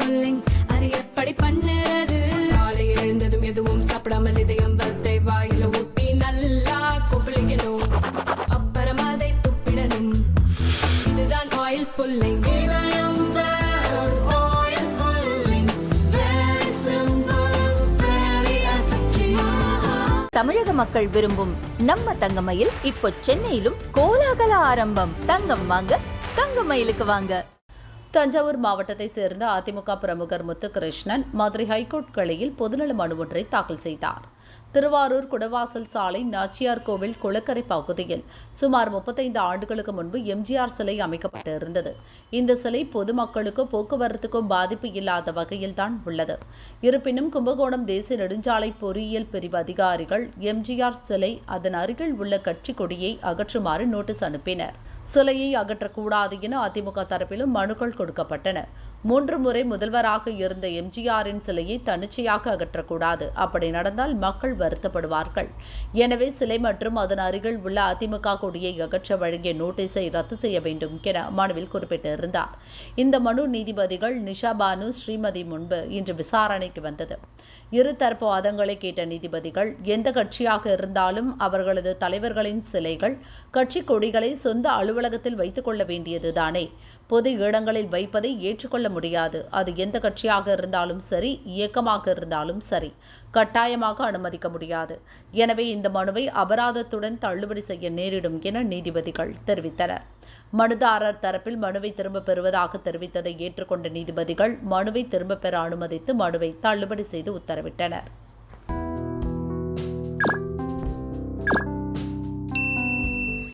Pulling அது எப்படி பண்ணுறது? காலை எழுந்ததும் எதுவும் சாப்பிடாமல் இதயம் வளத்தை வாயில ஊத்தி நல்லா கொப்பளிக்கணும். அப்புறம் அதை துப்பிடணும். இதுதான் ஆயில் புல்லிங். தமிழக மக்கள் விரும்பும் நம்ம தங்கமயில் இப்போ சென்னையிலும் கோலாகல ஆரம்பம். தங்கம் வாங்க, தங்கமயிலுக்கு வாங்க. தஞ்சாவூர் மாவட்டத்தை சேர்ந்த அதிமுக பிரமுகர் முத்துகிருஷ்ணன் மதுரை ஹைகோர்ட் கிளையில் பொதுநல மனு ஒன்றை தாக்கல் செய்தார். திருவாரூர் குடவாசல் சாலை நாச்சியார் கோவில் குளக்கரை பகுதியில் சுமார் 35 ஆண்டுகளுக்கு முன்பு எம்ஜிஆர் சிலை அமைக்கப்பட்டிருந்தது. இந்த சிலை பொதுமக்களுக்கு போக்குவரத்துக்கும் பாதிப்பு இல்லாத வகையில் தான் உள்ளது. இருப்பினும் கும்பகோணம் தேசிய நெடுஞ்சாலை பொறியியல் பிரிவு அதிகாரிகள் எம்ஜிஆர் சிலை அதன் அருகில் உள்ள கட்சி கொடியை அகற்றுமாறு நோட்டீஸ் அனுப்பினர். சிலையை அகற்றக்கூடாது என அதிமுக தரப்பிலும் மனுக்கள் கொடுக்கப்பட்டன. 3 முறை முதல்வராக இருந்த எம்ஜிஆரின் சிலையை தன்னிச்சையாக அகற்றக்கூடாது. அப்படி நடந்தால் மக்கள் வருத்தப்படுவார்கள். எனவே சிலை மற்றும் அதன் அருகில் உள்ள அதிமுக கொடியை அகற்ற வழங்கிய நோட்டீஸை ரத்து செய்ய வேண்டும் என மனுவில் குறிப்பிட்டிருந்தார். இந்த மனு நீதிபதிகள் நிஷா பானு, ஸ்ரீமதி முன்பு இன்று விசாரணைக்கு வந்தது. இருதரப்பு வாதங்களை கேட்ட நீதிபதிகள் எந்த கட்சியாக இருந்தாலும் அவர்களது தலைவர்களின் சிலைகள், கட்சி கொடிகளை சொந்த அலுவலகத்தில் வைத்துக் கொள்ள வேண்டியதுதானே. பொது இடங்களில் வைப்பதை ஏற்றுக்கொள்ள முடியாது. அது எந்த கட்சியாக இருந்தாலும் சரி, இயக்கமாக இருந்தாலும் சரி, கட்டாயமாக அனுமதிக்க முடியாது. எனவே இந்த மனுவை அபராதத்துடன் தள்ளுபடி செய்ய நேரிடும் என நீதிபதிகள் தெரிவித்தனர். மனுதாரர் தரப்பில் மனுவை திரும்பப் பெறுவதாக தெரிவித்ததை ஏற்றுக்கொண்ட நீதிபதிகள் மனுவை திரும்பப் பெற அனுமதித்து மனுவை தள்ளுபடி செய்து உத்தரவிட்டனர்.